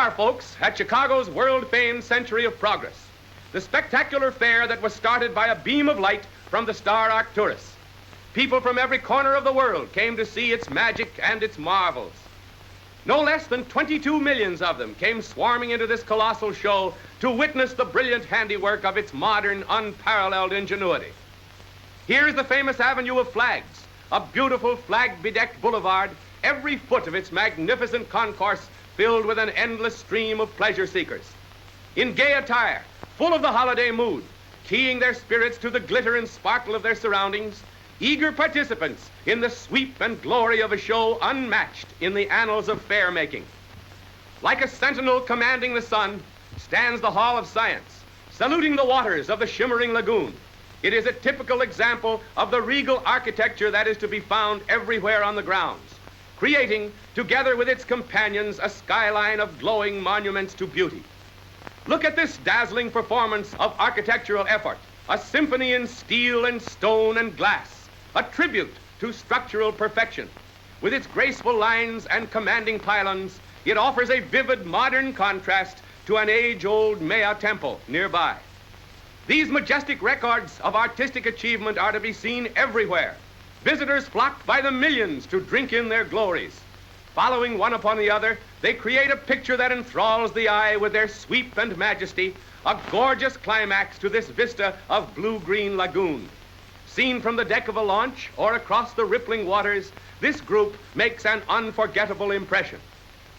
are, folks, at Chicago's world-famed Century of Progress, the spectacular fair that was started by a beam of light from the Star Arcturus. People from every corner of the world came to see its magic and its marvels. No less than 22 millions of them came swarming into this colossal show to witness the brilliant handiwork of its modern, unparalleled ingenuity. Here's the famous Avenue of Flags, a beautiful flag-bedecked boulevard, every foot of its magnificent concourse filled with an endless stream of pleasure seekers. In gay attire, full of the holiday mood, keying their spirits to the glitter and sparkle of their surroundings, eager participants in the sweep and glory of a show unmatched in the annals of fair making. Like a sentinel commanding the sun stands the Hall of Science, saluting the waters of the shimmering lagoon. It is a typical example of the regal architecture that is to be found everywhere on the grounds, creating, together with its companions, a skyline of glowing monuments to beauty. Look at this dazzling performance of architectural effort, a symphony in steel and stone and glass, a tribute to structural perfection. With its graceful lines and commanding pylons, it offers a vivid modern contrast to an age-old Maya temple nearby. These majestic records of artistic achievement are to be seen everywhere. Visitors flock by the millions to drink in their glories. Following one upon the other, they create a picture that enthralls the eye with their sweep and majesty, a gorgeous climax to this vista of blue-green lagoon. Seen from the deck of a launch or across the rippling waters, this group makes an unforgettable impression.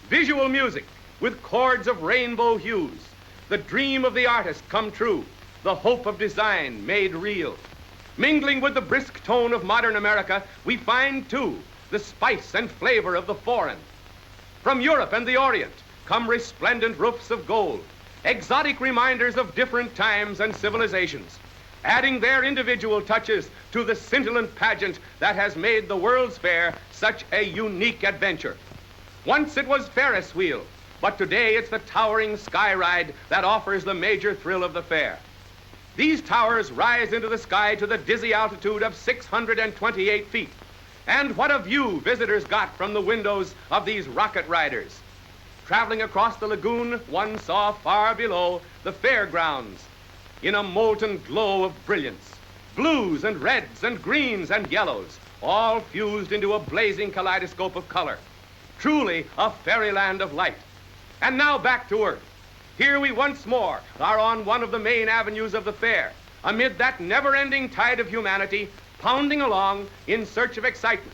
Visual music with chords of rainbow hues, the dream of the artist come true, the hope of design made real. Mingling with the brisk tone of modern America, we find, too, the spice and flavor of the foreign. From Europe and the Orient come resplendent roofs of gold, exotic reminders of different times and civilizations, adding their individual touches to the scintillant pageant that has made the World's Fair such a unique adventure. Once it was Ferris wheel, but today it's the towering sky ride that offers the major thrill of the fair. These towers rise into the sky to the dizzy altitude of 628 feet. And what a view visitors got from the windows of these rocket riders. Traveling across the lagoon, one saw far below the fairgrounds in a molten glow of brilliance. Blues and reds and greens and yellows, all fused into a blazing kaleidoscope of color. Truly a fairyland of light. And now back to Earth. Here we once more are on one of the main avenues of the fair, amid that never-ending tide of humanity pounding along in search of excitement.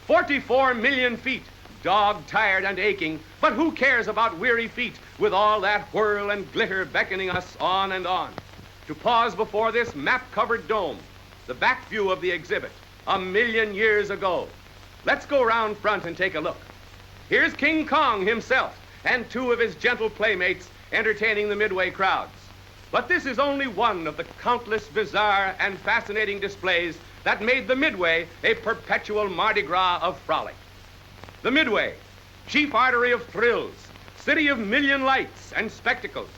44 million feet, dog-tired and aching, but who cares about weary feet with all that whirl and glitter beckoning us on and on? To pause before this map-covered dome, the back view of the exhibit, 1,000,000 years ago. Let's go round front and take a look. Here's King Kong himself and two of his gentle playmates entertaining the Midway crowds. But this is only one of the countless bizarre and fascinating displays that made the Midway a perpetual Mardi Gras of frolic. The Midway, chief artery of thrills, city of million lights and spectacles,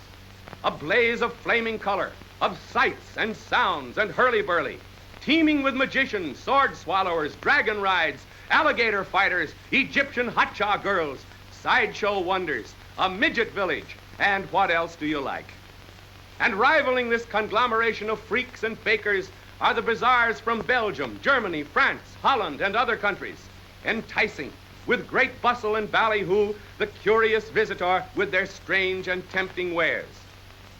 a blaze of flaming color, of sights and sounds and hurly-burly, teeming with magicians, sword swallowers, dragon rides, alligator fighters, Egyptian hotcha girls, sideshow wonders, a midget village, and what else do you like? And rivaling this conglomeration of freaks and fakers are the bazaars from Belgium, Germany, France, Holland, and other countries, enticing with great bustle and ballyhoo the curious visitor with their strange and tempting wares.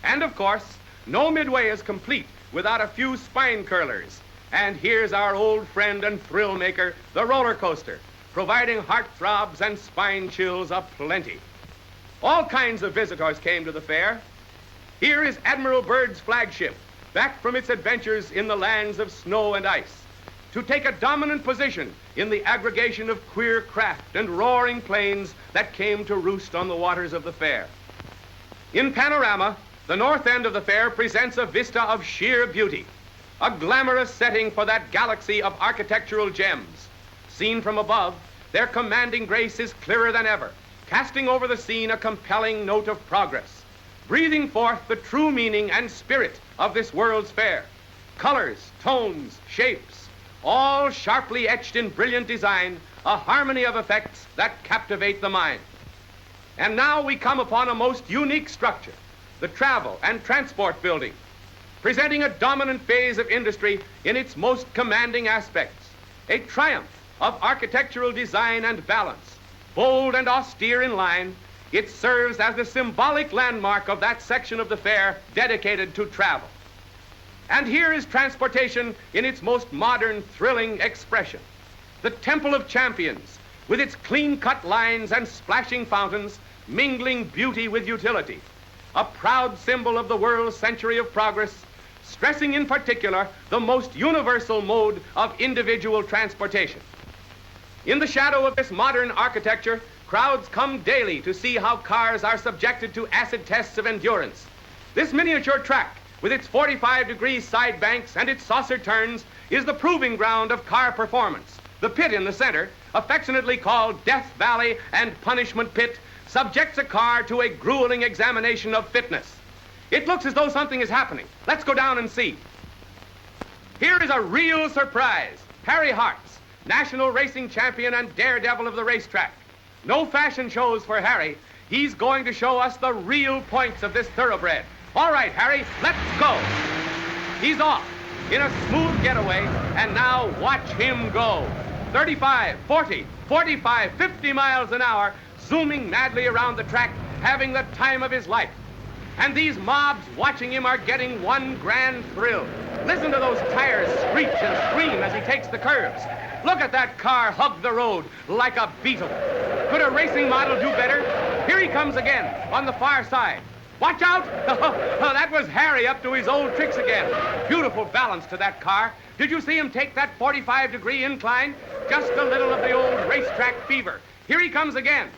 And of course, no Midway is complete without a few spine curlers. And here's our old friend and thrill maker, the roller coaster, providing heartthrobs and spine chills aplenty. All kinds of visitors came to the fair. Here is Admiral Byrd's flagship, back from its adventures in the lands of snow and ice, to take a dominant position in the aggregation of queer craft and roaring planes that came to roost on the waters of the fair. In panorama, the north end of the fair presents a vista of sheer beauty, a glamorous setting for that galaxy of architectural gems. Seen from above, their commanding grace is clearer than ever, casting over the scene a compelling note of progress, breathing forth the true meaning and spirit of this World's Fair. Colors, tones, shapes, all sharply etched in brilliant design, a harmony of effects that captivate the mind. And now we come upon a most unique structure, the Travel and Transport Building, presenting a dominant phase of industry in its most commanding aspects, a triumph of architectural design and balance. Bold and austere in line, it serves as the symbolic landmark of that section of the fair dedicated to travel. And here is transportation in its most modern, thrilling expression. The Temple of Champions, with its clean-cut lines and splashing fountains, mingling beauty with utility. A proud symbol of the world's century of progress, stressing in particular the most universal mode of individual transportation. In the shadow of this modern architecture, crowds come daily to see how cars are subjected to acid tests of endurance. This miniature track, with its 45-degree side banks and its saucer turns, is the proving ground of car performance. The pit in the center, affectionately called Death Valley and Punishment Pit, subjects a car to a grueling examination of fitness. It looks as though something is happening. Let's go down and see. Here is a real surprise. Harry Hartz, national racing champion and daredevil of the racetrack. No fashion shows for Harry. He's going to show us the real points of this thoroughbred. All right, Harry, let's go. He's off in a smooth getaway, and now watch him go. 35, 40, 45, 50 miles an hour, zooming madly around the track, having the time of his life. And these mobs watching him are getting one grand thrill. Listen to those tires screech and scream as he takes the curves. Look at that car hug the road like a beetle. Could a racing model do better? Here he comes again on the far side. Watch out! Oh, that was Harry up to his old tricks again. Beautiful balance to that car. Did you see him take that 45-degree incline? Just a little of the old racetrack fever. Here he comes again.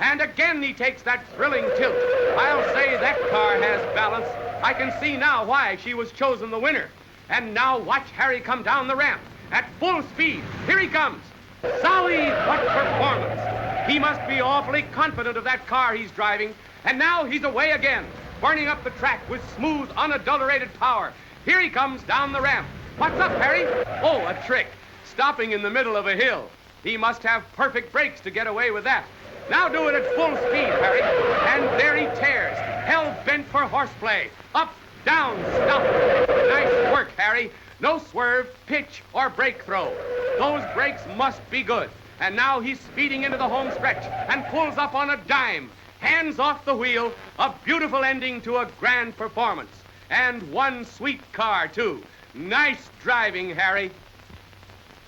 And again he takes that thrilling tilt. I'll say that car has balance. I can see now why she was chosen the winner. And now watch Harry come down the ramp at full speed. Here he comes. Zowie, what performance! He must be awfully confident of that car he's driving. And now he's away again, burning up the track with smooth, unadulterated power. Here he comes down the ramp. What's up, Harry? Oh, a trick. Stopping in the middle of a hill. He must have perfect brakes to get away with that. Now do it at full speed, Harry. And there he tears, hell-bent for horseplay. Up, down, stop. Nice work, Harry. No swerve, pitch, or brake throw. Those brakes must be good. And now he's speeding into the home stretch and pulls up on a dime. Hands off the wheel, a beautiful ending to a grand performance. And one sweet car, too. Nice driving, Harry.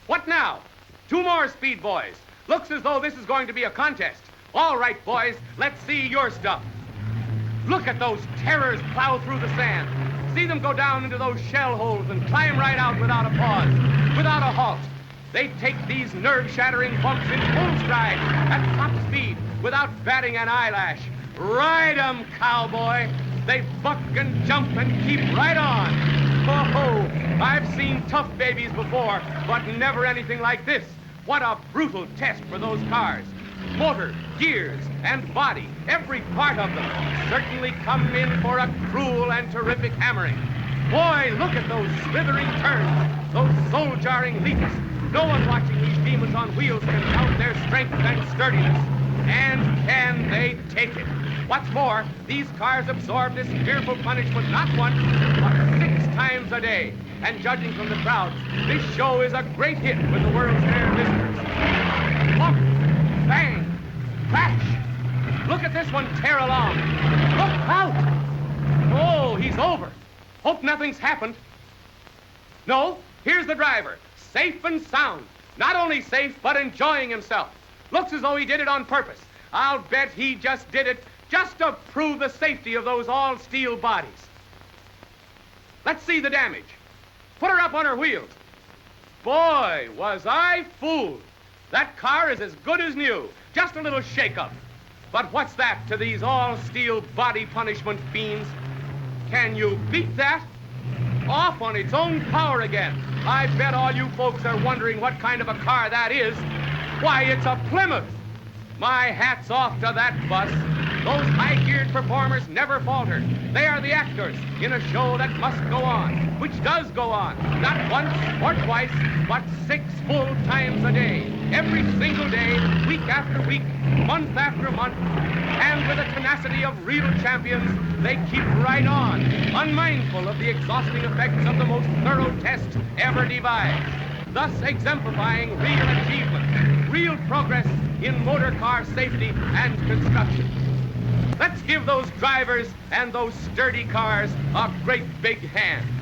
What now? Two more speed boys. Looks as though this is going to be a contest. All right, boys, let's see your stuff. Look at those terrors plow through the sand. See them go down into those shell holes and climb right out without a pause, without a halt. They take these nerve-shattering bumps in full stride at top speed without batting an eyelash. Ride 'em, cowboy. They buck and jump and keep right on. Oh, I've seen tough babies before, but never anything like this. What a brutal test for those cars. Motor, gears, and body, every part of them, certainly come in for a cruel and terrific hammering. Boy, look at those slithering turns, those soul-jarring leaps. No one watching these demons on wheels can doubt their strength and sturdiness. And can they take it? What's more, these cars absorb this fearful punishment not once, but 6 times a day. And judging from the crowds, this show is a great hit with the world's fair visitors. Look! Bang! Crash! Look at this one tear along. Look out! Oh, he's over. Hope nothing's happened. No, here's the driver, safe and sound. Not only safe, but enjoying himself. Looks as though he did it on purpose. I'll bet he just did it just to prove the safety of those all-steel bodies. Let's see the damage. Put her up on her wheels. Boy, was I fooled. That car is as good as new. Just a little shake-up. But what's that to these all-steel body punishment fiends? Can you beat that? Off on its own power again. I bet all you folks are wondering what kind of a car that is. Why, it's a Plymouth. My hat's off to that bus. Those high-geared performers never falter. They are the actors in a show that must go on, which does go on, not once or twice, but 6 full times a day, every single day, week after week, month after month, and with the tenacity of real champions, they keep right on, unmindful of the exhausting effects of the most thorough test ever devised, thus exemplifying real achievement, real progress in motor car safety and construction. Let's give those drivers and those sturdy cars a great big hand.